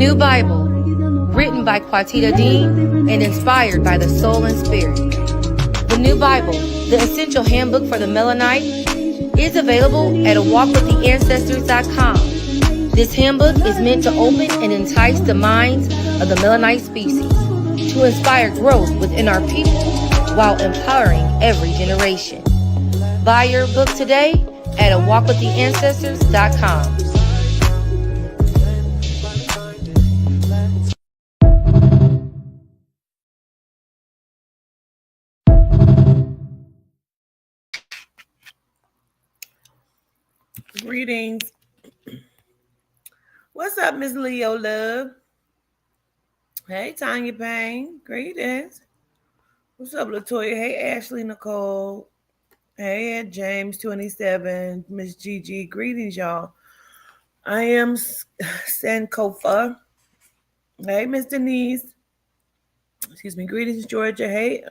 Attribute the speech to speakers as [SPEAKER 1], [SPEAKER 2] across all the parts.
[SPEAKER 1] New Bible, written by Quatita Dean and inspired by the soul and spirit. The New Bible, the essential handbook for the Melanite, is available at awalkwiththeancestors.com. This handbook is meant to open and entice the minds of the Melanite species, to inspire growth within our people while empowering every generation. Buy your book today at awalkwiththeancestors.com.
[SPEAKER 2] Greetings. What's up, Miss Leo Love? Hey, Tanya Payne. Greetings. What's up, Latoya? Hey, Ashley Nicole. Hey, Ed James 27. Miss Gigi. Greetings, y'all. I am Sankofa. Hey, Miss Denise. Excuse me. Greetings, Georgia. Hey,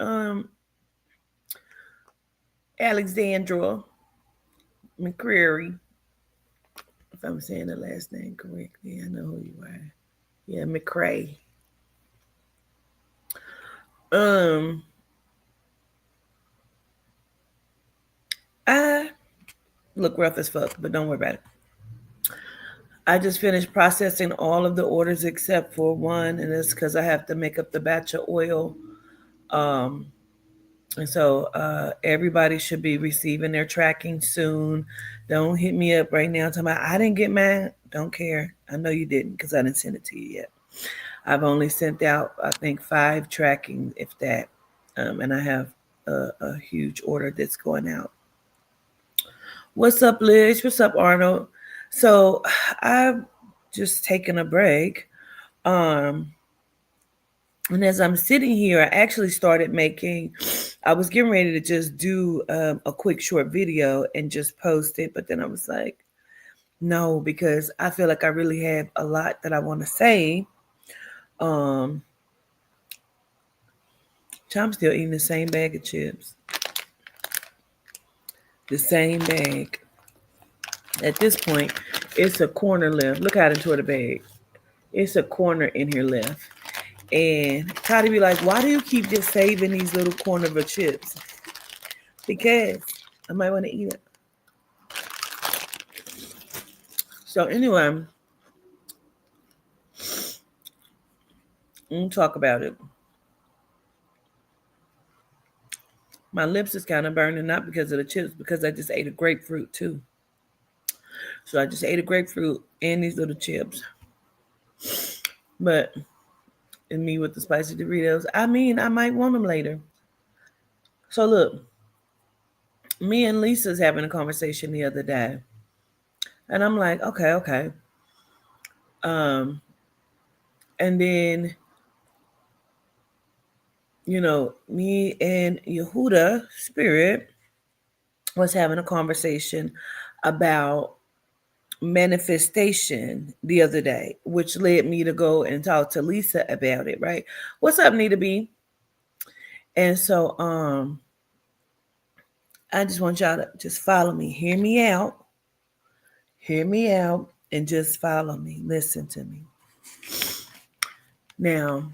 [SPEAKER 2] Alexandra McCreary. If I'm saying the last name correctly, I know who you are. Yeah, McCray. I look rough as fuck, but don't worry about it. I just finished processing all of the orders except for one, and it's because I have to make up the batch of oil. And so everybody should be receiving their tracking soon. Don't hit me up right now talking about I didn't get mine. Don't care. I know you didn't because I didn't send it to you yet. I've only sent out, I think, 5 tracking, if that. And I have a huge order that's going out. What's up, Liz? What's up, Arnold? So I've just taken a break. And as I'm sitting here, I actually started I was getting ready to just do a quick short video and just post it. But then I was like, no, because I feel like I really have a lot that I want to say. I'm still eating the same bag of chips. The same bag. At this point, it's a corner left. Look out into the bag. It's a corner in here left. And Toddy be like, why do you keep just saving these little corner of chips? Because I might want to eat it. So anyway, I'm going to talk about it. My lips is kind of burning, not because of the chips, because I just ate a grapefruit too. So I just ate a grapefruit and these little chips. But and me with the spicy Doritos. I mean, I might want them later. So look, me and Lisa's having a conversation the other day. And I'm like, okay. And then, me and Yehuda Spirit was having a conversation about manifestation the other day, which led me to go and talk to Lisa about it, right? What's up, Nita B? And so I just want y'all to just follow me. Hear me out, and just follow me. Listen to me. Now,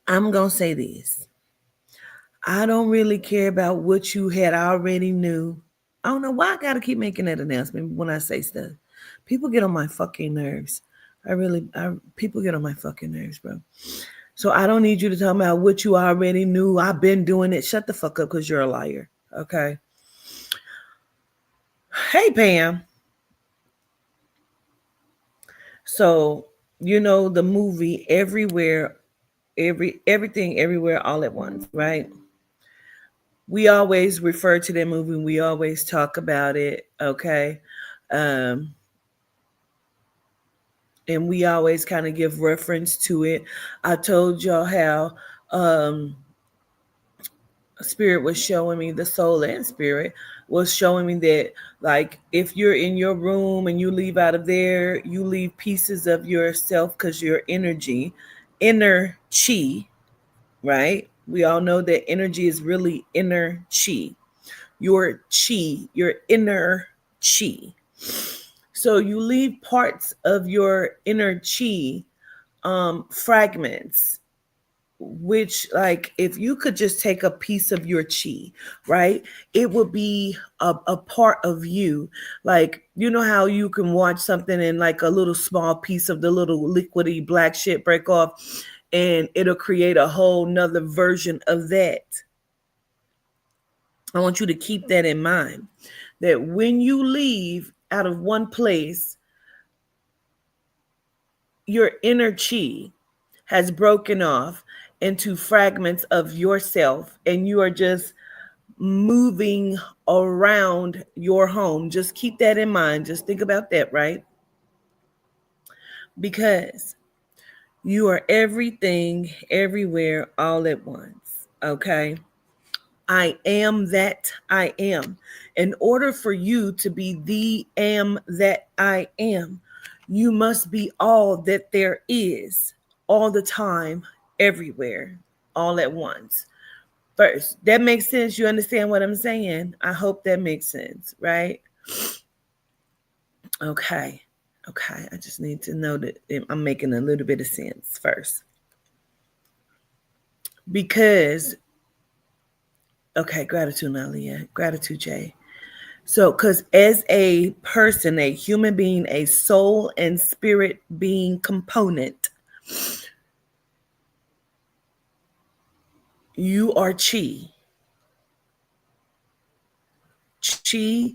[SPEAKER 2] I'm going to say this. I don't really care about what you had already knew. I don't know why I got to keep making that announcement when I say stuff. People get on my fucking nerves. People get on my fucking nerves, bro. So I don't need you to tell me about what you already knew. I've been doing it. Shut the fuck up because you're a liar. Okay. Hey, Pam. So, the movie Everything Everywhere All at Once, right? We always refer to that movie. We always talk about it, okay? And we always kind of give reference to it. I told y'all how Spirit was showing me, the soul and spirit was showing me that, like, if you're in your room and you leave out of there, you leave pieces of yourself because your inner chi, right? We all know that energy is really inner chi. Your inner chi. So you leave parts of your inner chi, fragments, which, like, if you could just take a piece of your chi, right, it would be a part of you. Like, you know how you can watch something and like a little small piece of the little liquidy black shit break off and it'll create a whole nother version of that. I want you to keep that in mind, that when you leave out of one place, your inner chi has broken off into fragments of yourself, and you are just moving around your home. Just keep that in mind. Just think about that, right? Because you are everything, everywhere, all at once. Okay? I am that I am. In order for you to be the am that I am, you must be all that there is, all the time, everywhere, all at once. First, that makes sense. You understand what I'm saying? I hope that makes sense, right? Okay. Okay. I just need to know that I'm making a little bit of sense first. Because, okay, gratitude, Nalia. Gratitude, Jay. So, because as a person, a human being, a soul and spirit being component, you are chi. Chi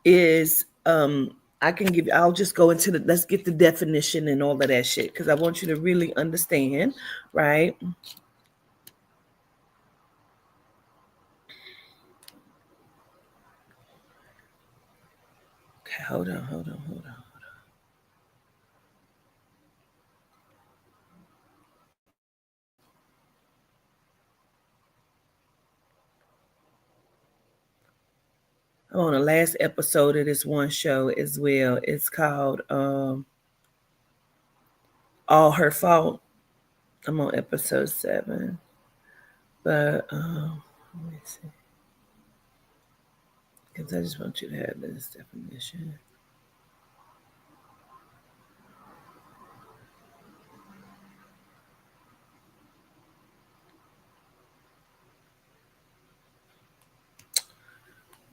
[SPEAKER 2] is, I can give you, I'll just go into let's get the definition and all of that shit, because I want you to really understand, right? Okay, hold on. I'm on the last episode of this one show as well. It's called All Her Fault. I'm on episode 7. But let me see. Because I just want you to have this definition.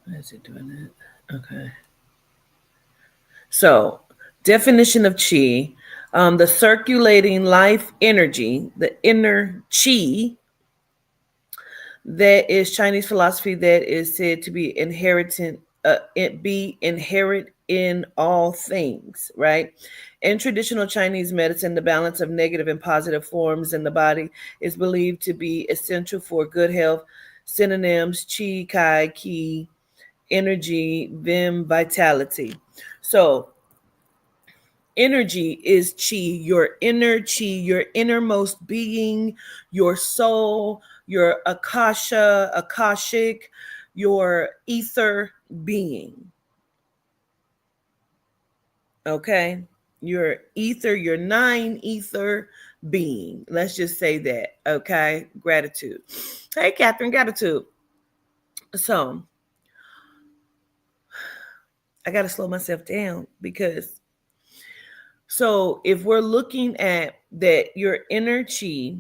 [SPEAKER 2] Why is it doing that? Okay. So, definition of chi, the circulating life energy, the inner chi, that is Chinese philosophy that is said to be inherent in all things, right? In traditional Chinese medicine, the balance of negative and positive forms in the body is believed to be essential for good health. Synonyms: qi, kai, ki, energy, vim, vitality. So energy is chi, your inner chi, your innermost being, your soul, your akashic, your ether being. Okay? Your ether, your 9 ether being. Let's just say that. Okay? Gratitude. Hey, Catherine, gratitude. So, I got to slow myself down because, so if we're looking at that, your inner chi,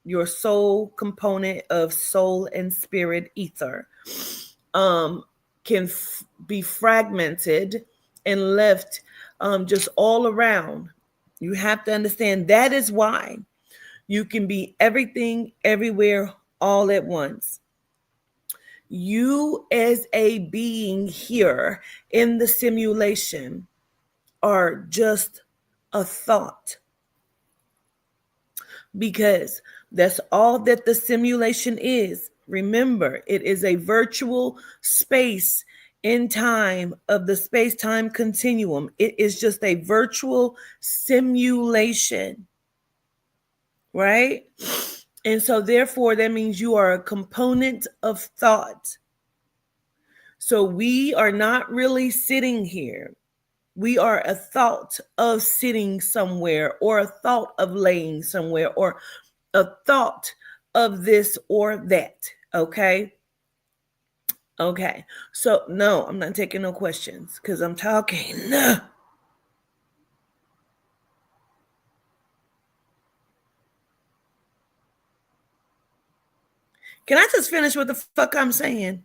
[SPEAKER 2] your soul component of soul and spirit ether, can be fragmented and left just all around. You have to understand that is why you can be everything, everywhere, all at once. You, as a being here in the simulation, are just a thought, because that's all that the simulation is. Remember, it is a virtual space in time of the space-time continuum. It is just a virtual simulation, right? And so therefore, that means you are a component of thought. So we are not really sitting here. We are a thought of sitting somewhere, or a thought of laying somewhere, or a thought of this or that. Okay. Okay. So no, I'm not taking no questions because I'm talking. Can I just finish what the fuck I'm saying?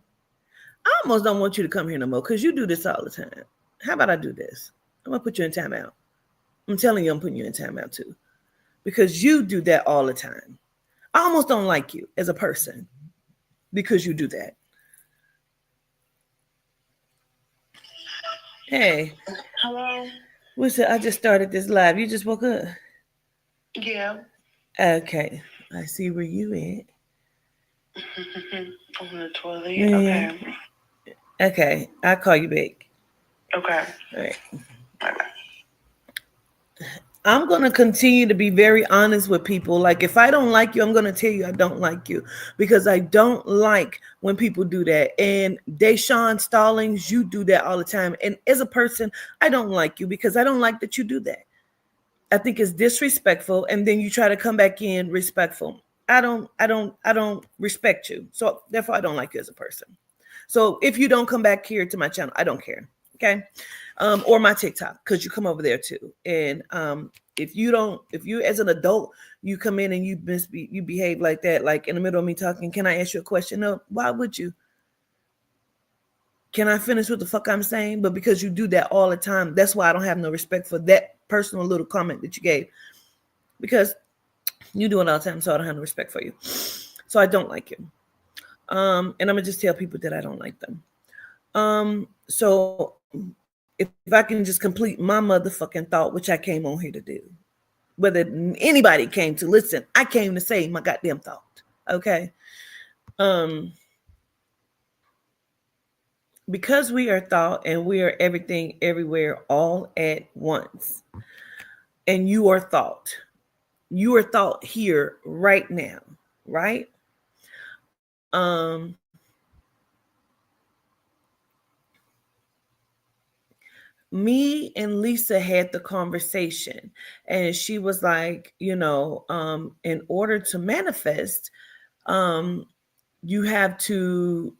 [SPEAKER 2] I almost don't want you to come here no more because you do this all the time. How about I do this? I'm gonna put you in timeout. I'm telling you, I'm putting you in timeout too because you do that all the time. I almost don't like you as a person because you do that. Hey,
[SPEAKER 3] Hello?
[SPEAKER 2] what's it? I just started this live. You just woke up.
[SPEAKER 3] Yeah.
[SPEAKER 2] Okay, I see where you at.
[SPEAKER 3] On the toilet.
[SPEAKER 2] Yeah.
[SPEAKER 3] Okay.
[SPEAKER 2] Okay, I'll call you back.
[SPEAKER 3] Okay.
[SPEAKER 2] All right.
[SPEAKER 3] Bye.
[SPEAKER 2] I'm going to continue to be very honest with people. Like, if I don't like you, I'm going to tell you I don't like you because I don't like when people do that. And Deshaun Stallings, you do that all the time. And as a person, I don't like you because I don't like that you do that. I think it's disrespectful. And then you try to come back in respectful. I don't respect you. So therefore, I don't like you as a person. So if you don't come back here to my channel, I don't care. Okay. Or my TikTok, because you come over there too. And if you as an adult, you come in and you behave like that, like in the middle of me talking, can I ask you a question? No, why would you? Can I finish what the fuck I'm saying? But because you do that all the time, that's why I don't have no respect for that personal little comment that you gave. Because you do it all the time, so I don't have no respect for you. So I don't like you. And I'm gonna just tell people that I don't like them. So if I can just complete my motherfucking thought, which I came on here to do, whether anybody came to listen, I came to say my goddamn thought. Okay. Um, because we are thought and we are everything everywhere all at once. And you are thought. You are thought here right now, right? Me and Lisa had the conversation, and she was like, in order to manifest, um, you have to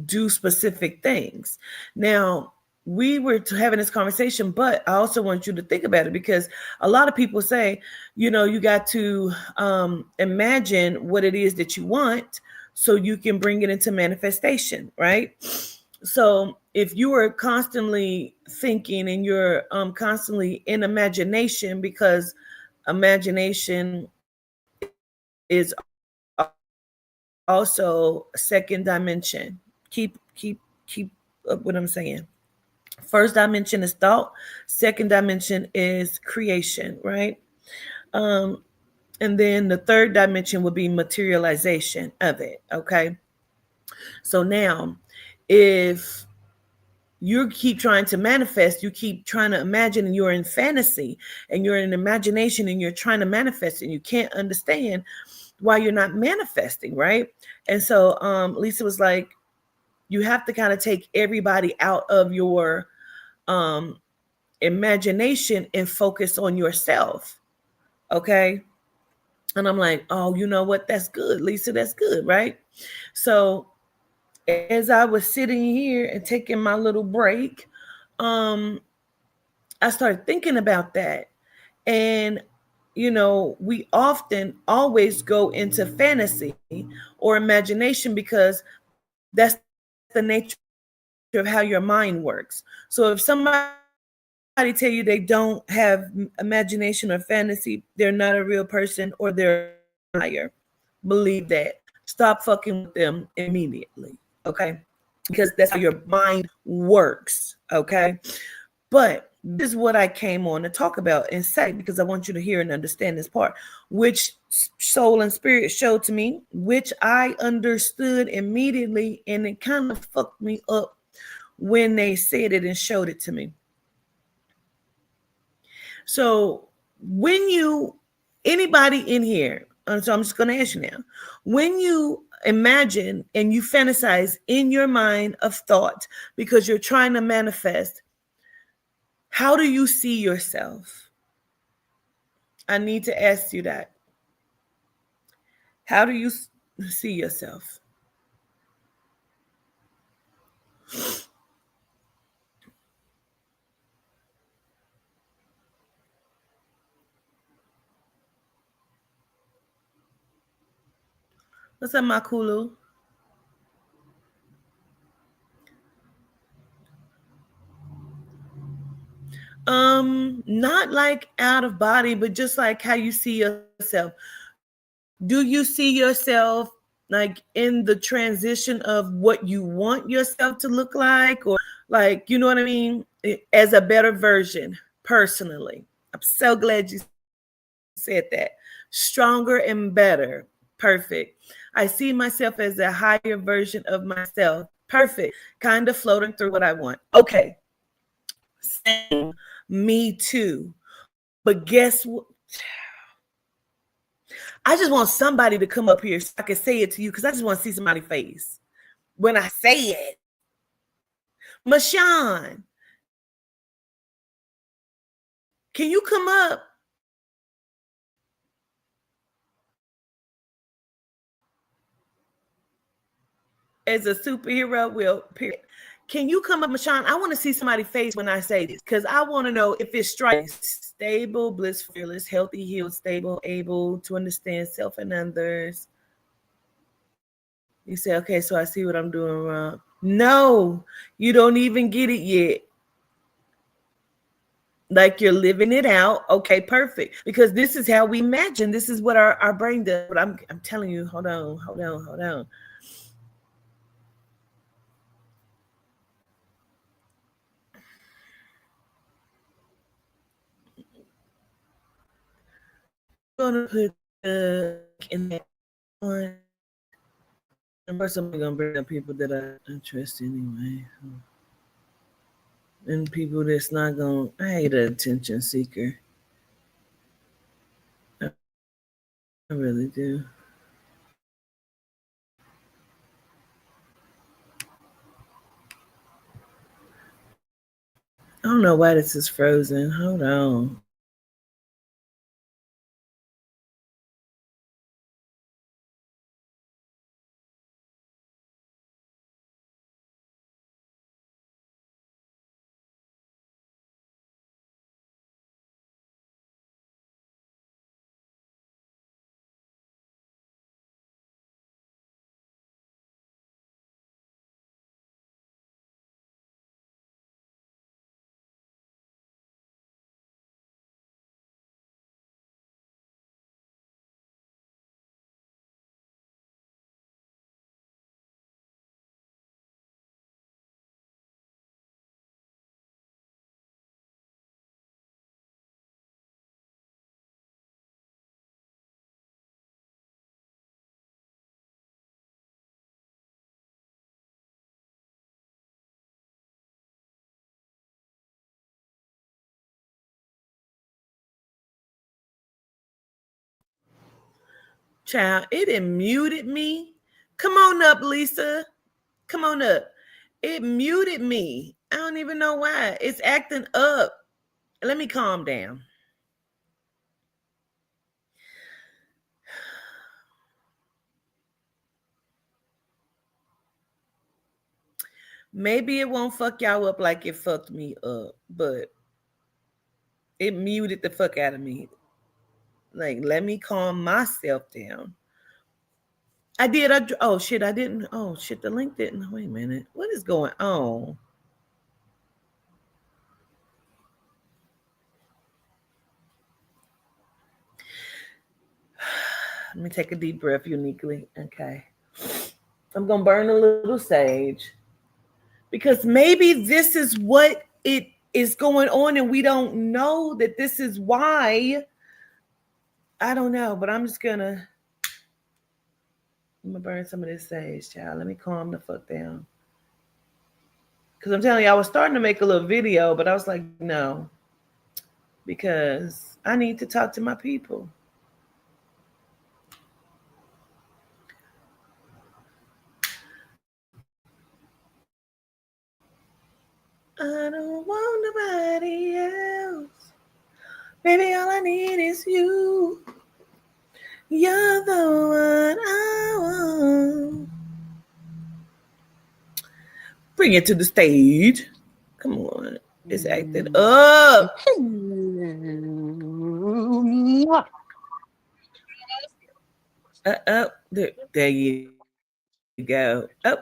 [SPEAKER 2] do specific things. Now, we were having this conversation, but I also want you to think about it because a lot of people say, you got to imagine what it is that you want so you can bring it into manifestation, right? So if you are constantly thinking and you're constantly in imagination, because imagination is also second dimension. Keep up what I'm saying. First dimension is thought. Second dimension is creation, right? Um, and then the third dimension would be materialization of it. Okay. So now, if you keep trying to manifest, you keep trying to imagine, and you're in fantasy and you're in imagination and you're trying to manifest and you can't understand why you're not manifesting, right? And so Lisa was like, you have to kind of take everybody out of your um, imagination and focus on yourself. Okay. And I'm like, oh, you know what? That's good, Lisa. That's good, right? So as I was sitting here and taking my little break, I started thinking about that. And, we often always go into fantasy or imagination because that's the nature of how your mind works. So if somebody tell you they don't have imagination or fantasy, they're not a real person or they're a liar. Believe that. Stop fucking with them immediately. Okay. Because that's how your mind works. Okay. But this is what I came on to talk about and say, because I want you to hear and understand this part, which soul and spirit showed to me, which I understood immediately, and it kind of fucked me up when they said it and showed it to me. So anybody in here, so I'm just going to ask you now, when you imagine and you fantasize in your mind of thought because you're trying to manifest, how do you see yourself? I need to ask you that. How do you see yourself? What's up, my Kulu? Not like out of body, but just like how you see yourself. Do you see yourself like in the transition of what you want yourself to look like, or like, you know what I mean, as a better version personally? I'm so glad you said that. Stronger and better. Perfect. I see myself as a higher version of myself. Perfect. Kind of floating through what I want. Okay. Same. Me too. But guess what? I just want somebody to come up here so I can say it to you, because I just want to see somebody's face when I say it. Mashawn, can you come up as a superhero? Well, period. Can you come up, Mashawn? I want to see somebody's face when I say this, because I want to know if it's stable, blissful, fearless, healthy, healed, stable, able to understand self and others. You say, okay, so I see what I'm doing wrong. No, you don't even get it yet. Like you're living it out. Okay, perfect. Because this is how we imagine. This is what our brain does. But I'm telling you, hold on. I'm gonna put in that one. And first I'm gonna bring up people that I trust anyway. And people that's not gonna, I hate an attention seeker. I really do. I don't know why this is frozen. Hold on. Child, it done muted me. Come on up, Lisa. Come on up. It muted me. I don't even know why. It's acting up. Let me calm down. Maybe it won't fuck y'all up like it fucked me up, but it muted the fuck out of me. Like, let me calm myself down. I did. Oh shit, I didn't. Oh shit, the link didn't. Wait a minute. What is going on? Let me take a deep breath uniquely. Okay. I'm going to burn a little sage, because maybe this is what it is going on and we don't know that this is why. I don't know, but I'm going to burn some of this sage, child. Let me calm the fuck down. Because I'm telling you, I was starting to make a little video, but I was like, no, because I need to talk to my people. I don't want nobody else. Baby, all I need is you. You're the one I want. Bring it to the stage. Come on. It's acted up. There you go. Oh,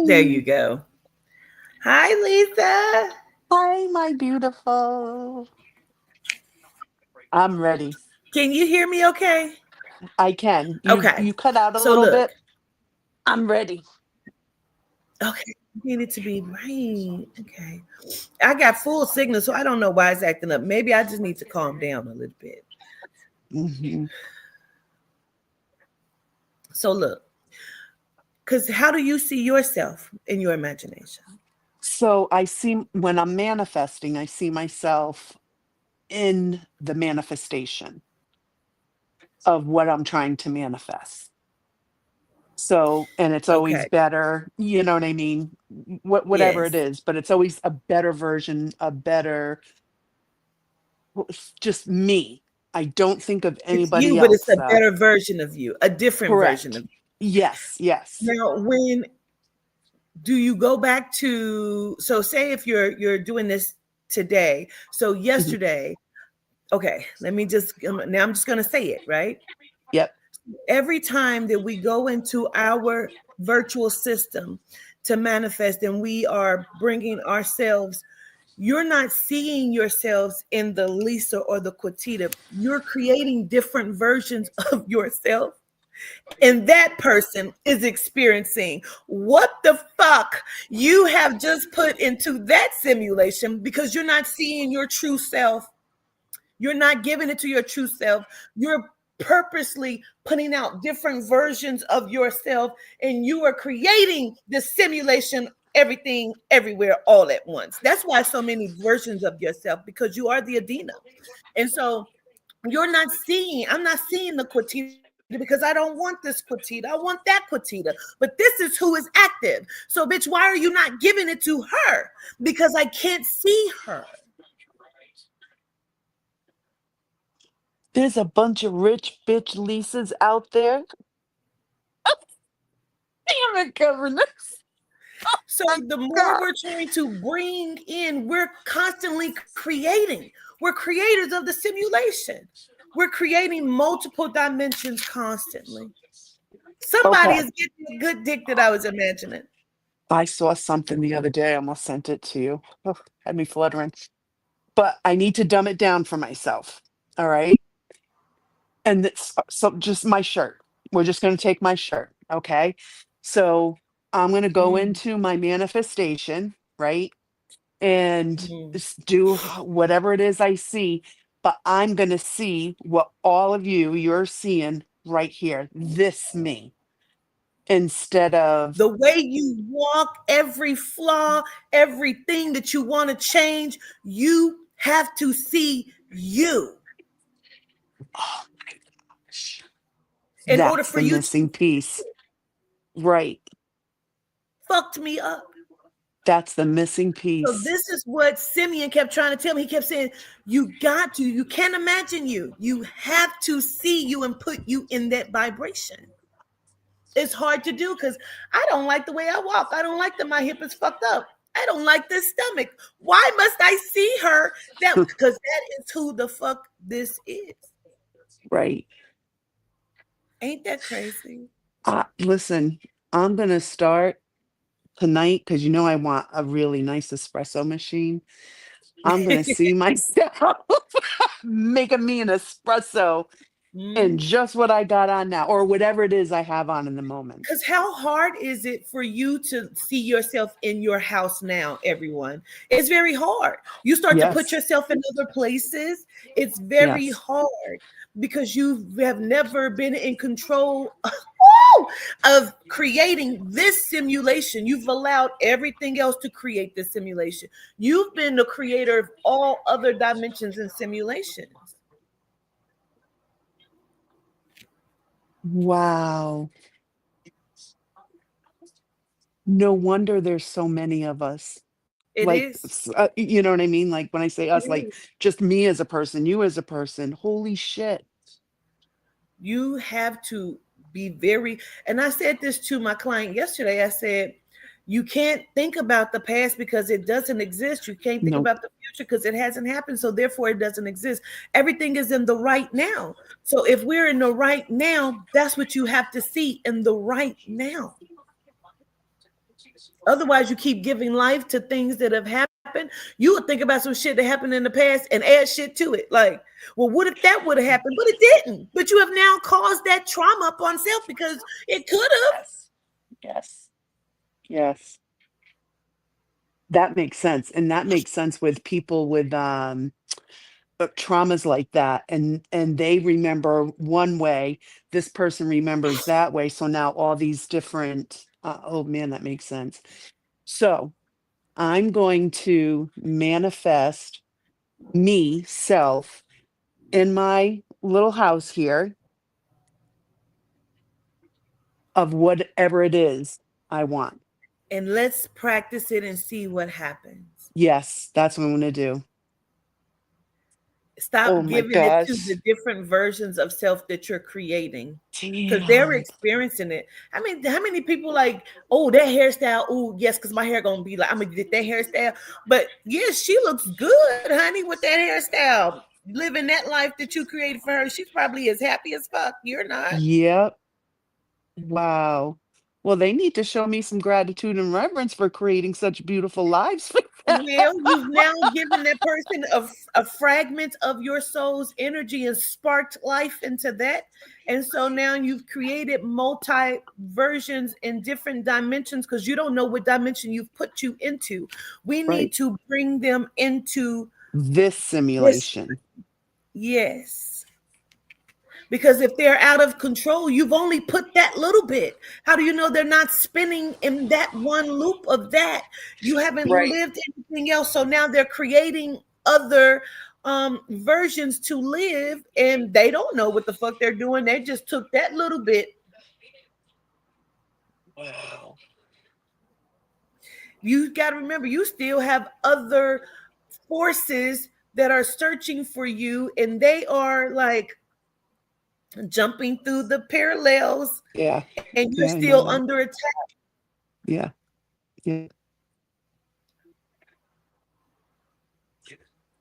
[SPEAKER 2] there you go.
[SPEAKER 4] Mm.
[SPEAKER 2] Hi, Lisa.
[SPEAKER 4] Hi, my beautiful. I'm ready.
[SPEAKER 2] Can you hear me okay?
[SPEAKER 4] I can.
[SPEAKER 2] Okay.
[SPEAKER 4] You cut out a
[SPEAKER 2] So
[SPEAKER 4] little
[SPEAKER 2] look,
[SPEAKER 4] bit. I'm ready.
[SPEAKER 2] okay, you need it to be right. Okay. I got full signal, so I don't know why it's acting up. Maybe I just need to calm down a little bit.
[SPEAKER 4] hmm
[SPEAKER 2] So look, because how do you see yourself in your imagination?
[SPEAKER 4] So I see when I'm manifesting, I see myself in the manifestation of what I'm trying to manifest. So, and it's always
[SPEAKER 2] Okay.
[SPEAKER 4] better, you know what I mean? Whatever it
[SPEAKER 2] Yes.
[SPEAKER 4] is, but it's always a better version, a better, it's just me. I don't think of
[SPEAKER 2] It's you,
[SPEAKER 4] anybody
[SPEAKER 2] but it's
[SPEAKER 4] else
[SPEAKER 2] a
[SPEAKER 4] though.
[SPEAKER 2] better version of you, a different version
[SPEAKER 4] Correct.
[SPEAKER 2] of you.
[SPEAKER 4] Yes, yes.
[SPEAKER 2] Now, when do you go back to, so say if you're doing this today, so
[SPEAKER 4] Mhm.
[SPEAKER 2] yesterday, okay, let me just now I'm just going to say it, right?
[SPEAKER 4] Yep.
[SPEAKER 2] Every time that we go into our virtual system to manifest and we are bringing ourselves, you're not seeing yourselves in the Lisa or the Quatita. You're creating different versions of yourself. And that person is experiencing what the fuck you have just put into that simulation because you're not seeing your true self. You're not giving it to your true self. You're purposely putting out different versions of yourself, and you are creating the simulation, everything, everywhere, all at once. That's why so many versions of yourself, because you are the Adina. And so you're not seeing, I'm not seeing the Quatita because I don't want this Quatita. I want that Quatita. But this is who is active. So, bitch, why are you not giving it to her? Because I can't see her.
[SPEAKER 4] There's a bunch of rich bitch Lisas out there. Damn it, governess.
[SPEAKER 2] So
[SPEAKER 4] My
[SPEAKER 2] the more
[SPEAKER 4] God.
[SPEAKER 2] we're trying to bring in, we're constantly creating. We're creators of the simulation. We're creating multiple dimensions constantly. Somebody
[SPEAKER 4] Okay.
[SPEAKER 2] is getting a good dick that I was imagining.
[SPEAKER 4] I saw something the other day. I almost sent it to you. Ugh, had me fluttering. But I need to dumb it down for myself. All right. And it's so just my shirt. We're just going to take my shirt. Okay. So I'm going to go
[SPEAKER 2] Mm,
[SPEAKER 4] into my manifestation, right? And
[SPEAKER 2] mm.
[SPEAKER 4] do whatever it is I see. But I'm going to see what all of you're seeing right here. This me instead of,
[SPEAKER 2] The way you walk, every flaw, everything that you want to change, you have to see you
[SPEAKER 4] oh my gosh,
[SPEAKER 2] in order
[SPEAKER 4] that's
[SPEAKER 2] for
[SPEAKER 4] the
[SPEAKER 2] you to
[SPEAKER 4] missing piece. Right.
[SPEAKER 2] fucked me up.
[SPEAKER 4] That's the missing
[SPEAKER 2] So
[SPEAKER 4] piece.
[SPEAKER 2] this is what Simeon kept trying to tell me. He kept saying, you got to, you can't imagine you. You have to see you and put you in that vibration. It's hard to do because I don't like the way I walk. I don't like that my hip is fucked up. I don't like this stomach. Why must I see her? That because that is who the fuck this is.
[SPEAKER 4] Right.
[SPEAKER 2] Ain't that crazy?
[SPEAKER 4] Listen, I'm going to start tonight because you know I want a really nice espresso machine. I'm going to see myself making me an espresso and
[SPEAKER 2] Mhm.
[SPEAKER 4] just what I got on now or whatever it is I have on in the moment.
[SPEAKER 2] Because how hard is it for you to see yourself in your house now, everyone? It's very hard. You start to put
[SPEAKER 4] Yes.
[SPEAKER 2] yourself in other places. It's very
[SPEAKER 4] Yes.
[SPEAKER 2] hard because you have never been in control of creating this simulation. You've allowed everything else to create this simulation. You've been the creator of all other dimensions and simulations.
[SPEAKER 4] Wow. No wonder there's so many of us.
[SPEAKER 2] It
[SPEAKER 4] Like,
[SPEAKER 2] is.
[SPEAKER 4] you know what I mean? Like when I say
[SPEAKER 2] It
[SPEAKER 4] us, like
[SPEAKER 2] is.
[SPEAKER 4] just me as a person, you as a person. Holy shit.
[SPEAKER 2] You have to be very, and I said this to my client yesterday. I said, You can't think about the past because it doesn't exist. You can't think
[SPEAKER 4] Nope.
[SPEAKER 2] about the future because it hasn't happened. So therefore it doesn't exist. Everything is in the right now. So if we're in the right now, that's what you have to see in the right now. Otherwise, you keep giving life to things that have happened. You would think about some shit that happened in the past and add shit to it. Like, well, what if that would have happened? But it didn't. But you have now caused that trauma upon self because it could have.
[SPEAKER 4] Yes. Yes. Yes. That makes sense. And that makes sense with people with traumas like that, and they remember one way, this person remembers that way, so now all these different oh man, that makes sense. So I'm going to manifest me self in my little house here of whatever it is I want.
[SPEAKER 2] And let's practice it and see what happens.
[SPEAKER 4] Yes, that's what I'm going to do. Oh
[SPEAKER 2] Stop
[SPEAKER 4] my
[SPEAKER 2] giving it to
[SPEAKER 4] gosh.
[SPEAKER 2] the different versions of self that you're creating because they're
[SPEAKER 4] Damn.
[SPEAKER 2] experiencing it. I mean, how many people like, oh, that hairstyle? Oh, yes, because my hair gonna be like, I'm gonna get that hairstyle. But yes, she looks good, honey, with that hairstyle. Living that life that you created for her. She's probably as happy as fuck. You're not.
[SPEAKER 4] Yep. Wow. Well, they need to show me some gratitude and reverence for creating such beautiful lives for them.
[SPEAKER 2] Well, you've now given that person a fragment of your soul's energy and sparked life into that. And so now you've created multi versions in different dimensions because you don't know what dimension you've put you into. We need
[SPEAKER 4] Right.
[SPEAKER 2] to bring them into
[SPEAKER 4] This
[SPEAKER 2] this.
[SPEAKER 4] simulation.
[SPEAKER 2] Yes. Because if they're out of control, you've only put that little bit. How do you know they're not spinning in that one loop of that? You haven't
[SPEAKER 4] Right.
[SPEAKER 2] lived anything else. So now they're creating other versions to live, and they don't know what the fuck they're doing. They just took that little bit.
[SPEAKER 4] Wow.
[SPEAKER 2] You got to remember, you still have other forces that are searching for you, and they are like jumping through the parallels,
[SPEAKER 4] Yeah.
[SPEAKER 2] and you're
[SPEAKER 4] Yeah, I
[SPEAKER 2] still
[SPEAKER 4] know that.
[SPEAKER 2] under attack.
[SPEAKER 4] Yeah. Yeah.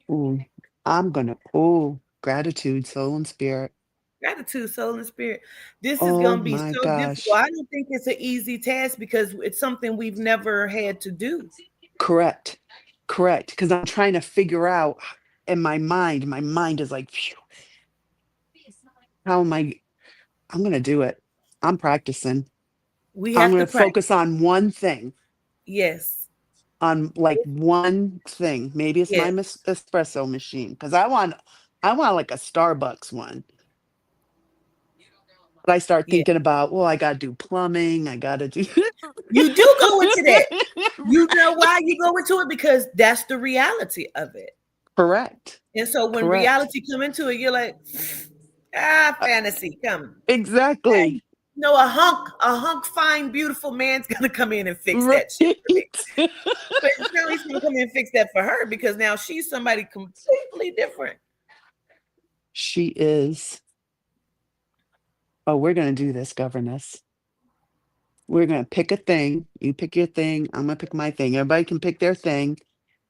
[SPEAKER 4] Ooh. I'm gonna gratitude, soul and spirit.
[SPEAKER 2] Gratitude, soul, and spirit. This is
[SPEAKER 4] Oh
[SPEAKER 2] going to be
[SPEAKER 4] my
[SPEAKER 2] so difficult.
[SPEAKER 4] gosh.
[SPEAKER 2] I don't think it's an easy task because it's something we've never had to do.
[SPEAKER 4] Correct. Correct. Because I'm trying to figure out in my mind is like, phew, how am I'm gonna do it. I'm practicing.
[SPEAKER 2] We
[SPEAKER 4] I'm
[SPEAKER 2] have
[SPEAKER 4] gonna
[SPEAKER 2] to practice.
[SPEAKER 4] focus on one thing.
[SPEAKER 2] Yes.
[SPEAKER 4] On like one thing. Maybe it's my
[SPEAKER 2] Yes.
[SPEAKER 4] espresso machine because I want like a Starbucks one. But I start
[SPEAKER 2] Yeah.
[SPEAKER 4] thinking about, well, I gotta do plumbing. I gotta do
[SPEAKER 2] You do go into that. You know why you go into it? Because that's the reality of it.
[SPEAKER 4] Correct.
[SPEAKER 2] And so when
[SPEAKER 4] Correct.
[SPEAKER 2] reality come into it, you're like,
[SPEAKER 4] Uh,
[SPEAKER 2] fantasy, come. Hey,
[SPEAKER 4] exactly.
[SPEAKER 2] no, a hunk, fine, beautiful man's gonna come in and fix
[SPEAKER 4] Right.
[SPEAKER 2] that shit for me. But now he's gonna come in and fix that for her because now she's somebody completely different.
[SPEAKER 4] She is. Oh, we're gonna do this, governess. We're gonna pick a thing. You pick your thing. I'm gonna pick my thing. Everybody can pick their thing,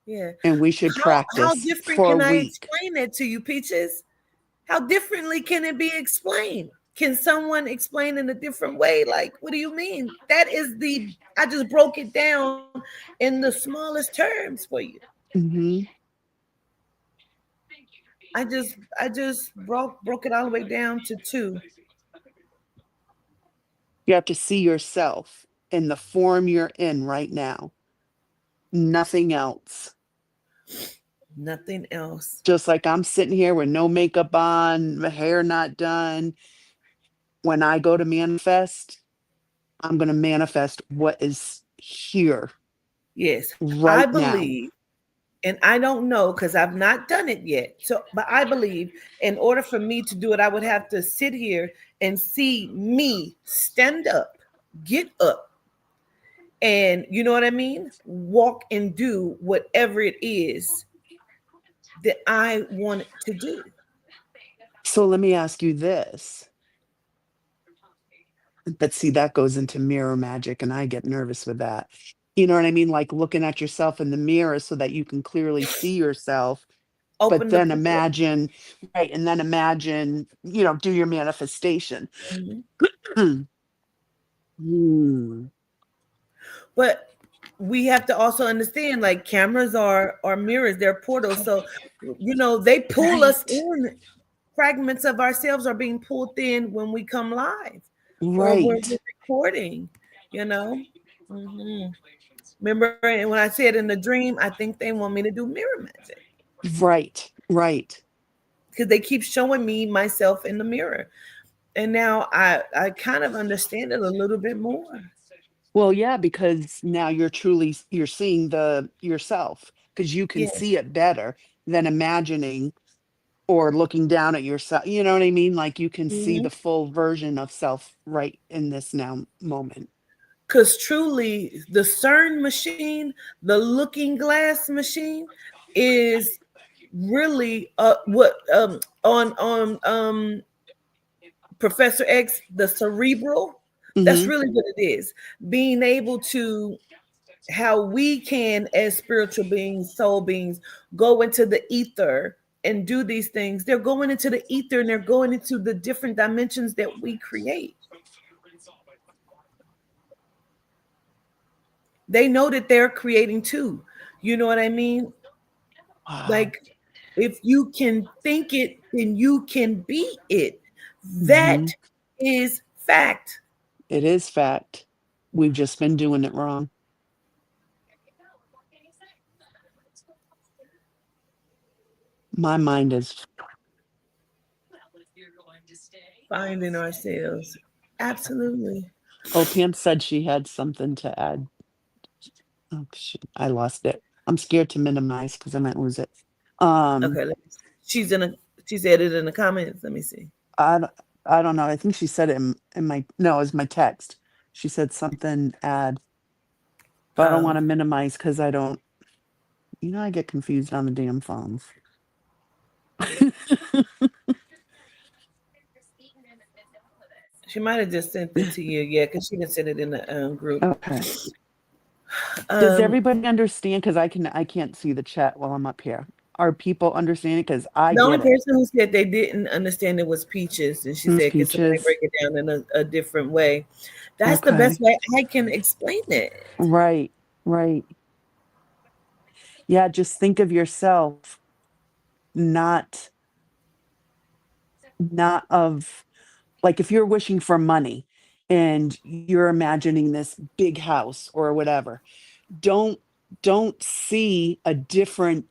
[SPEAKER 2] Yeah.
[SPEAKER 4] and we should
[SPEAKER 2] How
[SPEAKER 4] practice
[SPEAKER 2] different
[SPEAKER 4] for a
[SPEAKER 2] can I
[SPEAKER 4] week.
[SPEAKER 2] explain it to you, Peaches? How differently can it be explained? Can someone explain in a different way? Like, what do you mean? That is I just broke it down in the smallest terms for you.
[SPEAKER 4] Hmm.
[SPEAKER 2] I just broke it all the way down to two.
[SPEAKER 4] You have to see yourself in the form you're in right now. Nothing else.
[SPEAKER 2] Nothing else.
[SPEAKER 4] Just like I'm sitting here with no makeup on, my hair not done. When I go to manifest, I'm going to manifest what is here
[SPEAKER 2] Yes. I
[SPEAKER 4] right now.
[SPEAKER 2] believe, and I don't know because I've not done it yet. So, but I believe in order for me to do it, I would have to sit here and see me stand up, get up, and you know what I mean? Walk and do whatever it is that I want to do.
[SPEAKER 4] So let me ask you this. But see, that goes into mirror magic, and I get nervous with that. You know what I mean? Like looking at yourself in the mirror so that you can clearly see yourself. But
[SPEAKER 2] Open the
[SPEAKER 4] then
[SPEAKER 2] portal.
[SPEAKER 4] imagine, right? And then imagine, do your manifestation.
[SPEAKER 2] Mhm.
[SPEAKER 4] Hmm.
[SPEAKER 2] But we have to also understand, like, cameras are mirrors, they're portals. So, they pull us
[SPEAKER 4] Right.
[SPEAKER 2] in. Fragments of ourselves are being pulled in when we come live or when we're
[SPEAKER 4] Right.
[SPEAKER 2] recording, you know. hmm Remember, and when I said in the dream, I think they want me to do mirror magic
[SPEAKER 4] Right. Right.
[SPEAKER 2] because they keep showing me myself in the mirror. And now I kind of understand it a little bit more.
[SPEAKER 4] Well, yeah, because now you're seeing the yourself because you can
[SPEAKER 2] Yes.
[SPEAKER 4] see it better than imagining or looking down at yourself. You know what I mean? Like you can see
[SPEAKER 2] Mhm.
[SPEAKER 4] the full version of self right in this now moment.
[SPEAKER 2] Because truly, the CERN machine, the looking glass machine, is really what on Professor X, the cerebral. That's
[SPEAKER 4] Hmm.
[SPEAKER 2] really what it is. Being able to how we can, as spiritual beings, soul beings, go into the ether and do these things. They're going into the ether and they're going into the different dimensions that we create. They know that they're creating too. You know what I mean?
[SPEAKER 4] Wow.
[SPEAKER 2] Like, if you can think it, then you can be it. That
[SPEAKER 4] Hmm.
[SPEAKER 2] is fact.
[SPEAKER 4] It is fact. We've just been doing it wrong. My mind is.
[SPEAKER 2] Finding ourselves. Absolutely.
[SPEAKER 4] Oh, Pam said she had something to add. Oh, shit, I lost it. I'm scared to minimize because I might lose it. Um,
[SPEAKER 2] Okay. She's added in the comments. Let me see.
[SPEAKER 4] I, d- I don't know. I think she said it in my, no, it was my text. She said something add, but I don't want
[SPEAKER 2] Oh,
[SPEAKER 4] to minimize because I don't, I get confused on the damn phones.
[SPEAKER 2] she might have just sent it to you. Yeah, because she didn't send it in the group.
[SPEAKER 4] Okay. Does
[SPEAKER 2] Um,
[SPEAKER 4] everybody understand? Because I can't see the chat while I'm up here. Are people understanding? Because I
[SPEAKER 2] the only
[SPEAKER 4] get it.
[SPEAKER 2] person who said they didn't understand it was Peaches, and she
[SPEAKER 4] Miss
[SPEAKER 2] said, "Can somebody
[SPEAKER 4] Peaches.
[SPEAKER 2] break it down in a different way?" That's the best
[SPEAKER 4] Okay.
[SPEAKER 2] way I can explain it.
[SPEAKER 4] Right. Right. Yeah. Just think of yourself, not not of like if you're wishing for money and you're imagining this big house or whatever, don't don't see a different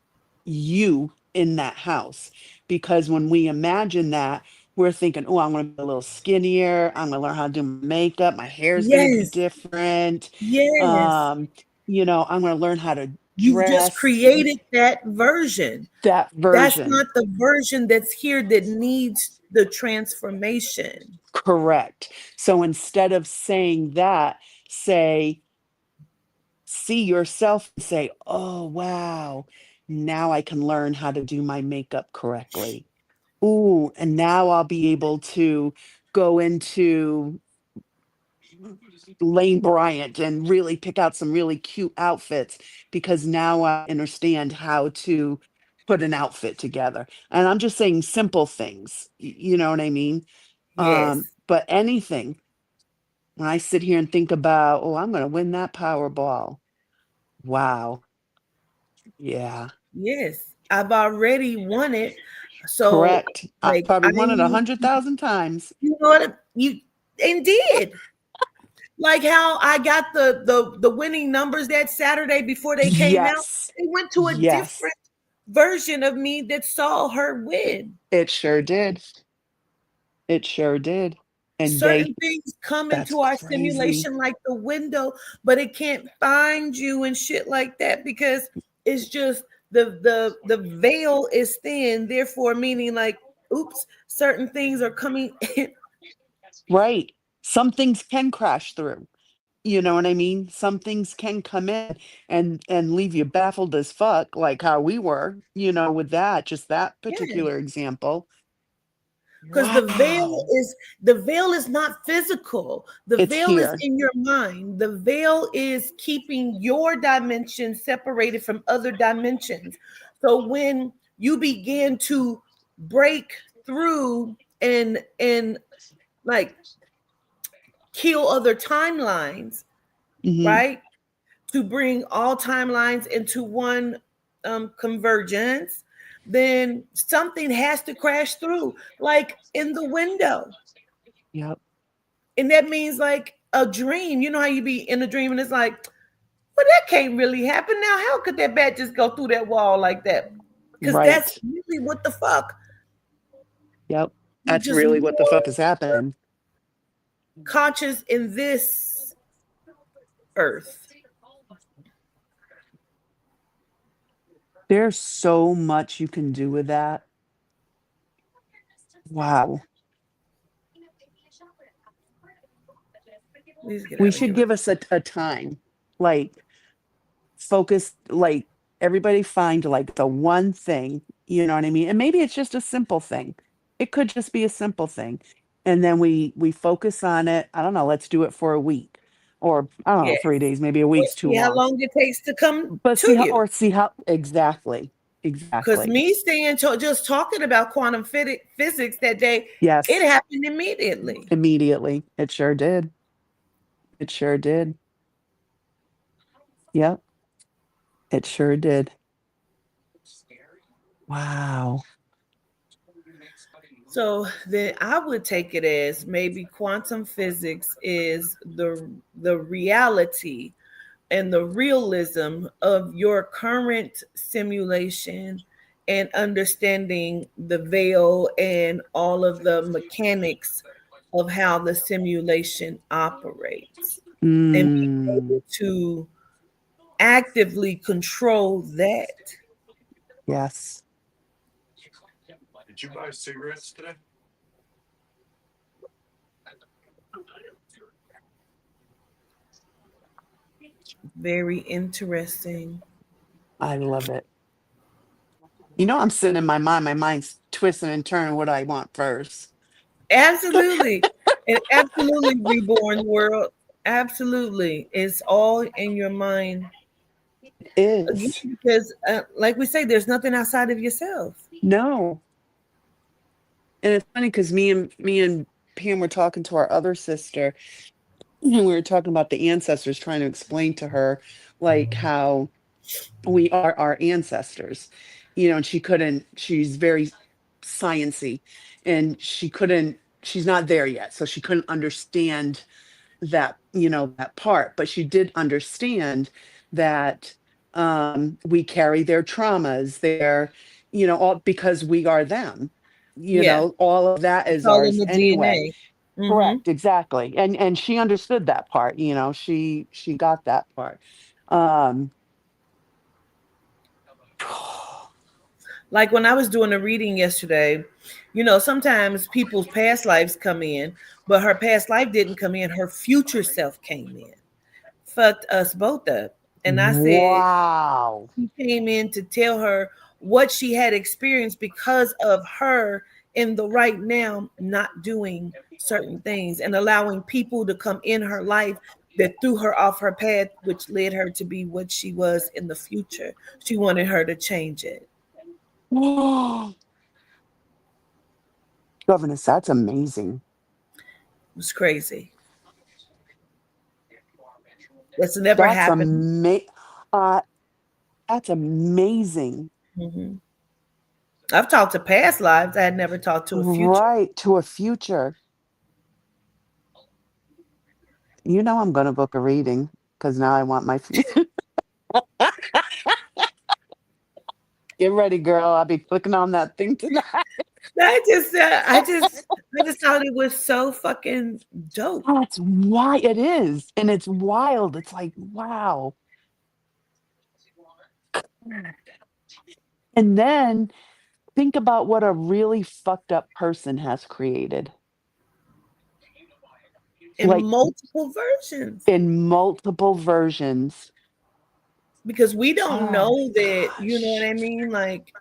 [SPEAKER 4] you in that house, because when we imagine that, we're thinking, oh, I'm going to be a little skinnier, I'm going to learn how to do my makeup, my hair is going to be
[SPEAKER 2] Yes,
[SPEAKER 4] different,
[SPEAKER 2] yes.
[SPEAKER 4] um I'm going to learn how to
[SPEAKER 2] You've just
[SPEAKER 4] dress
[SPEAKER 2] created that version.
[SPEAKER 4] that
[SPEAKER 2] That's
[SPEAKER 4] version.
[SPEAKER 2] not the version that's here that needs the transformation.
[SPEAKER 4] Correct. So instead of saying that, say, see yourself and say, oh, wow, now I can learn how to do my makeup correctly. Ooh, and now I'll be able to go into Lane Bryant and really pick out some really cute outfits because now I understand how to put an outfit together. And I'm just saying simple things, you know what I mean?
[SPEAKER 2] Yes,
[SPEAKER 4] But anything, when I sit here and think about, oh, I'm going to win that Powerball. Wow. Yeah.
[SPEAKER 2] yes. I've already won it. So,
[SPEAKER 4] Correct. I've
[SPEAKER 2] like,
[SPEAKER 4] probably
[SPEAKER 2] I
[SPEAKER 4] won it
[SPEAKER 2] need,
[SPEAKER 4] 100,000 times.
[SPEAKER 2] you know what? You and did. Like how I got the winning numbers that Saturday before they came out.
[SPEAKER 4] Yes.
[SPEAKER 2] They went to a
[SPEAKER 4] Yes.
[SPEAKER 2] different version of me that saw her win.
[SPEAKER 4] It sure did. It sure did. And
[SPEAKER 2] Certain things come
[SPEAKER 4] that's
[SPEAKER 2] into our
[SPEAKER 4] crazy.
[SPEAKER 2] simulation like the window, but it can't find you and shit like that because it's just the veil is thin, therefore meaning like, oops, certain things are coming in.
[SPEAKER 4] Right. Some things can crash through. You know what I mean? Some things can come in and leave you baffled as fuck, like how we were, with that, just that
[SPEAKER 2] Yes.
[SPEAKER 4] particular example.
[SPEAKER 2] because the veil
[SPEAKER 4] Wow.
[SPEAKER 2] is the veil is not physical. The
[SPEAKER 4] It's
[SPEAKER 2] veil is
[SPEAKER 4] here.
[SPEAKER 2] in your mind. The veil is keeping your dimension separated from other dimensions. So when you begin to break through and like kill other timelines,
[SPEAKER 4] Hmm.
[SPEAKER 2] right? To bring all timelines into one convergence, then something has to crash through, like in the window.
[SPEAKER 4] Yep.
[SPEAKER 2] And that means like a dream. You know how you be in a dream and it's like, well, that can't really happen. Now, how could that bat just go through that wall like that? Because that's
[SPEAKER 4] Right.
[SPEAKER 2] really what the fuck.
[SPEAKER 4] Yep.
[SPEAKER 2] We're
[SPEAKER 4] That's
[SPEAKER 2] just
[SPEAKER 4] really what the fuck is
[SPEAKER 2] more
[SPEAKER 4] happening.
[SPEAKER 2] conscious in this earth.
[SPEAKER 4] There's so much you can do with that. Wow.
[SPEAKER 2] Please get
[SPEAKER 4] We
[SPEAKER 2] out of
[SPEAKER 4] should
[SPEAKER 2] here.
[SPEAKER 4] give us a time. Like focus, like everybody find like the one thing, you know what I mean? And maybe it's just a simple thing. It could just be a simple thing. And then we focus on it. I don't know, let's do it for a week. Or I don't know,
[SPEAKER 2] Yes.
[SPEAKER 4] 3 days, maybe a
[SPEAKER 2] Or
[SPEAKER 4] week's too
[SPEAKER 2] see how
[SPEAKER 4] long.
[SPEAKER 2] long it takes to come
[SPEAKER 4] But
[SPEAKER 2] to you.
[SPEAKER 4] see how exactly.
[SPEAKER 2] Because
[SPEAKER 4] Exactly.
[SPEAKER 2] me staying just talking about quantum physics that day, it
[SPEAKER 4] Yes,
[SPEAKER 2] happened immediately.
[SPEAKER 4] immediately. It sure did. It sure did. Yep, it sure did. Wow.
[SPEAKER 2] So then I would take it as maybe quantum physics is the reality and the realism of your current simulation and understanding the veil and all of the mechanics of how the simulation operates and being
[SPEAKER 4] Mm,
[SPEAKER 2] able to actively control that.
[SPEAKER 4] yes.
[SPEAKER 2] Very interesting.
[SPEAKER 4] I love it. You know, I'm sitting in my mind's twisting and turning what I want first.
[SPEAKER 2] Absolutely. And absolutely reborn world. Absolutely. It's all in your mind.
[SPEAKER 4] It
[SPEAKER 2] Again,
[SPEAKER 4] is.
[SPEAKER 2] because like we say, there's nothing outside of yourself.
[SPEAKER 4] No. And it's funny because me and Pam were talking to our other sister, and we were talking about the ancestors, trying to explain to her like how we are our ancestors, and she couldn't, she's very sciency, and she's not there yet, so she couldn't understand that, that part, but she did understand that we carry their traumas, all because we are them,
[SPEAKER 2] Yeah.
[SPEAKER 4] all of that
[SPEAKER 2] It's
[SPEAKER 4] is
[SPEAKER 2] all in
[SPEAKER 4] ours
[SPEAKER 2] the
[SPEAKER 4] anyway.
[SPEAKER 2] DNA. Mm-hmm.
[SPEAKER 4] Correct, exactly. And she understood that part, she got that part. um
[SPEAKER 2] Like when I was doing a reading yesterday, sometimes people's past lives come in, but her past life didn't come in. Her future self came in. Fucked us both up. And I said,
[SPEAKER 4] wow.
[SPEAKER 2] he came in to tell her what she had experienced because of her in the right now not doing certain things and allowing people to come in her life that threw her off her path, which led her to be what she was in the future. She wanted her to change it.
[SPEAKER 4] Governess, that's amazing.
[SPEAKER 2] It was crazy. That's never
[SPEAKER 4] That's
[SPEAKER 2] happened.
[SPEAKER 4] uh that's amazing.
[SPEAKER 2] Mhm. I've talked to past lives. I had never talked to a future.
[SPEAKER 4] Right, to a future. I'm gonna book a reading because now I want my future. Get ready, girl. I'll be clicking on that thing tonight.
[SPEAKER 2] I just thought it was so fucking dope.
[SPEAKER 4] That's why it is. And it's wild. It's like, wow. And then think about what a really fucked up person has created.
[SPEAKER 2] In
[SPEAKER 4] Like
[SPEAKER 2] multiple versions
[SPEAKER 4] in multiple versions.
[SPEAKER 2] because we don't
[SPEAKER 4] Oh
[SPEAKER 2] know that, you know what
[SPEAKER 4] gosh.
[SPEAKER 2] I mean? Like,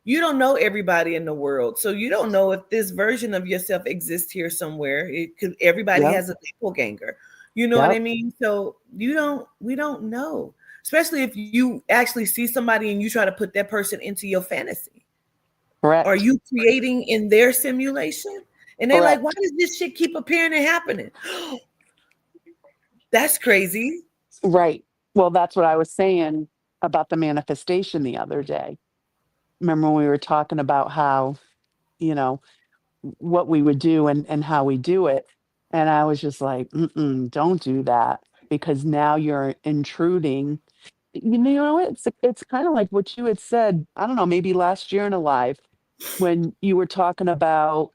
[SPEAKER 2] You don't know everybody in the world. So you don't know if this version of yourself exists here somewhere. It could everybody
[SPEAKER 4] Yep.
[SPEAKER 2] has a doppelganger. You know what I
[SPEAKER 4] Yep.
[SPEAKER 2] mean? So we don't know. Especially if you actually see somebody and you try to put that person into your fantasy. Are
[SPEAKER 4] Correct.
[SPEAKER 2] you creating in their simulation? And they're like, why
[SPEAKER 4] Correct.
[SPEAKER 2] does this shit keep appearing and happening? That's crazy.
[SPEAKER 4] Right. Well, that's what I was saying about the manifestation the other day. Remember when we were talking about how, you know, what we would do and how we do it. And I was just like, don't do that because now you're intruding. You know, it's kind of like what you had said. I don't know, maybe last year in a live when you were talking about,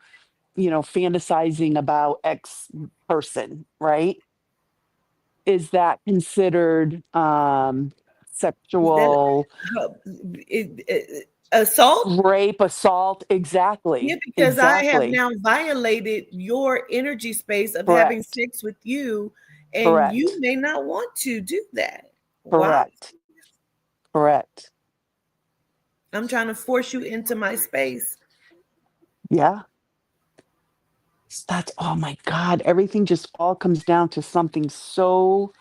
[SPEAKER 4] fantasizing about X person, right? Is that considered
[SPEAKER 2] Is that
[SPEAKER 4] sexual
[SPEAKER 2] assault?
[SPEAKER 4] rape, assault?
[SPEAKER 2] Yeah,
[SPEAKER 4] Exactly.
[SPEAKER 2] because I have
[SPEAKER 4] Exactly.
[SPEAKER 2] now violated your energy space of having
[SPEAKER 4] Correct.
[SPEAKER 2] sex with you, and you
[SPEAKER 4] Correct.
[SPEAKER 2] may not want to do that. Why?
[SPEAKER 4] Correct. Correct.
[SPEAKER 2] I'm trying to force you into my space.
[SPEAKER 4] Yeah. That's, oh my God. Everything just all comes down to something so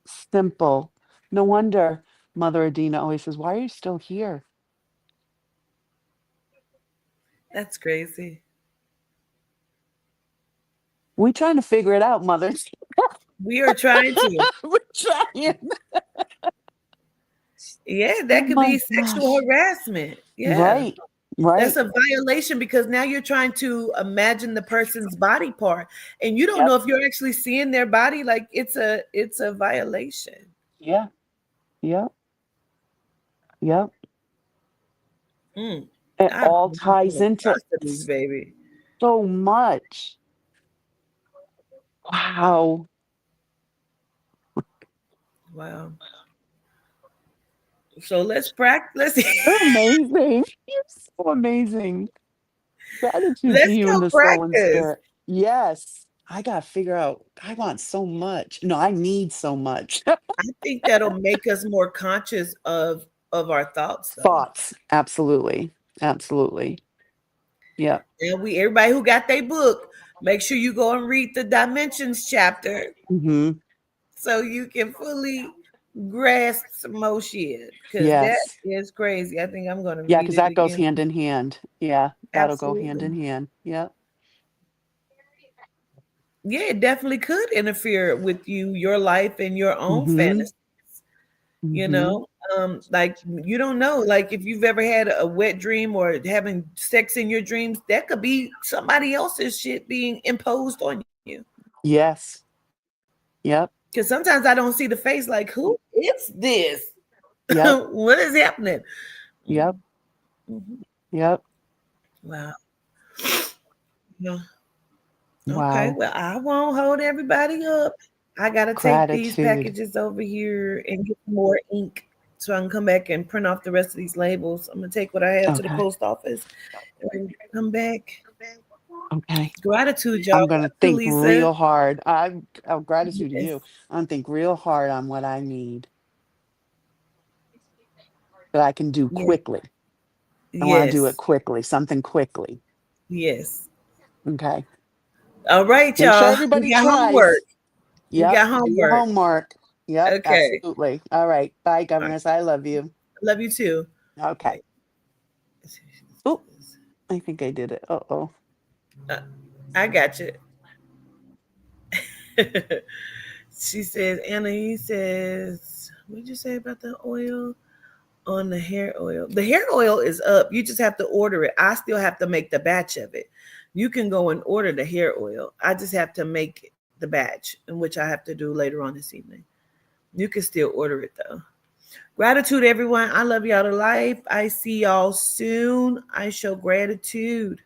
[SPEAKER 4] simple. No wonder Mother Adina always says, "Why are you still here?"
[SPEAKER 2] That's crazy.
[SPEAKER 4] We trying to figure it out, Mother.
[SPEAKER 2] We are trying to.
[SPEAKER 4] We're trying.
[SPEAKER 2] Yeah,
[SPEAKER 4] Oh
[SPEAKER 2] that could
[SPEAKER 4] my
[SPEAKER 2] be sexual
[SPEAKER 4] gosh.
[SPEAKER 2] harassment. Yeah.
[SPEAKER 4] Right.
[SPEAKER 2] That's
[SPEAKER 4] Right.
[SPEAKER 2] a violation because now you're trying to imagine the person's body part and you don't
[SPEAKER 4] Yep.
[SPEAKER 2] know if you're actually seeing their body. Like it's a violation.
[SPEAKER 4] Yeah. Yep. Yep.
[SPEAKER 2] Mm.
[SPEAKER 4] It
[SPEAKER 2] I've
[SPEAKER 4] all
[SPEAKER 2] been
[SPEAKER 4] ties
[SPEAKER 2] doing
[SPEAKER 4] into
[SPEAKER 2] atrocities, baby.
[SPEAKER 4] so much. Wow.
[SPEAKER 2] Wow. So let's practice.
[SPEAKER 4] You're amazing. You're so amazing. Gratitude to
[SPEAKER 2] Let's
[SPEAKER 4] you in
[SPEAKER 2] go
[SPEAKER 4] the soul and
[SPEAKER 2] practice.
[SPEAKER 4] spirit. Yes. I got to figure out, I want so much. No, I need so much.
[SPEAKER 2] I think that'll make us more conscious of our thoughts, though.
[SPEAKER 4] Thoughts. Absolutely. Absolutely. Yeah.
[SPEAKER 2] And everybody who got their book, make sure you go and read the dimensions chapter
[SPEAKER 4] Hmm.
[SPEAKER 2] so you can fully grasp some more shit. Because that
[SPEAKER 4] Yes.
[SPEAKER 2] is crazy. I think I'm going to
[SPEAKER 4] Yeah,
[SPEAKER 2] read
[SPEAKER 4] because
[SPEAKER 2] it
[SPEAKER 4] that goes
[SPEAKER 2] again.
[SPEAKER 4] hand in hand. Yeah, that'll go hand in
[SPEAKER 2] Absolutely.
[SPEAKER 4] hand. Yeah.
[SPEAKER 2] Yeah, it definitely could interfere with your life, and your own
[SPEAKER 4] Hmm.
[SPEAKER 2] fantasy. You
[SPEAKER 4] Hmm.
[SPEAKER 2] know, like you don't know, like if you've ever had a wet dream or having sex in your dreams, that could be somebody else's shit being imposed on you.
[SPEAKER 4] Yes. Yep.
[SPEAKER 2] Because sometimes I don't see the face, like, who is this?
[SPEAKER 4] Yep.
[SPEAKER 2] What is happening?
[SPEAKER 4] Yep.
[SPEAKER 2] Mhm.
[SPEAKER 4] Yep.
[SPEAKER 2] Wow. Yeah. Okay.
[SPEAKER 4] Wow.
[SPEAKER 2] Well, I won't hold everybody up. I got to take these
[SPEAKER 4] Gratitude.
[SPEAKER 2] packages over here and get more ink so I can come back and print off the rest of these labels. I'm going to take what I have to the
[SPEAKER 4] Okay.
[SPEAKER 2] post office and come back.
[SPEAKER 4] Okay.
[SPEAKER 2] Gratitude, y'all.
[SPEAKER 4] I'm going to
[SPEAKER 2] Gratitude,
[SPEAKER 4] think
[SPEAKER 2] Lisa.
[SPEAKER 4] real hard. Gratitude to
[SPEAKER 2] Yes.
[SPEAKER 4] you. I'm going to think real hard on what I need that I can do
[SPEAKER 2] Yes.
[SPEAKER 4] quickly. I want to do it
[SPEAKER 2] Yes.
[SPEAKER 4] quickly, something quickly.
[SPEAKER 2] Yes.
[SPEAKER 4] Okay.
[SPEAKER 2] All right,
[SPEAKER 4] Make sure
[SPEAKER 2] y'all. We
[SPEAKER 4] everybody
[SPEAKER 2] got homework.
[SPEAKER 4] tries.
[SPEAKER 2] We
[SPEAKER 4] Yep.
[SPEAKER 2] got
[SPEAKER 4] Do your
[SPEAKER 2] homework.
[SPEAKER 4] homework. Yep.
[SPEAKER 2] Okay.
[SPEAKER 4] Absolutely. All right. Bye,
[SPEAKER 2] All right.
[SPEAKER 4] governors. I love you.
[SPEAKER 2] Love you too.
[SPEAKER 4] Okay. Oh, I think I did it. Uh-oh.
[SPEAKER 2] Uh, I got you. She says, Anna, he says, what did you say about the oil? On the hair oil. The hair oil is up. You just have to order it. I still have to make the batch of it. You can go and order the hair oil. I just have to make the batch, in which I have to do later on this evening. You can still order it though. Gratitude, everyone. I love y'all to life. I see y'all soon. I show gratitude.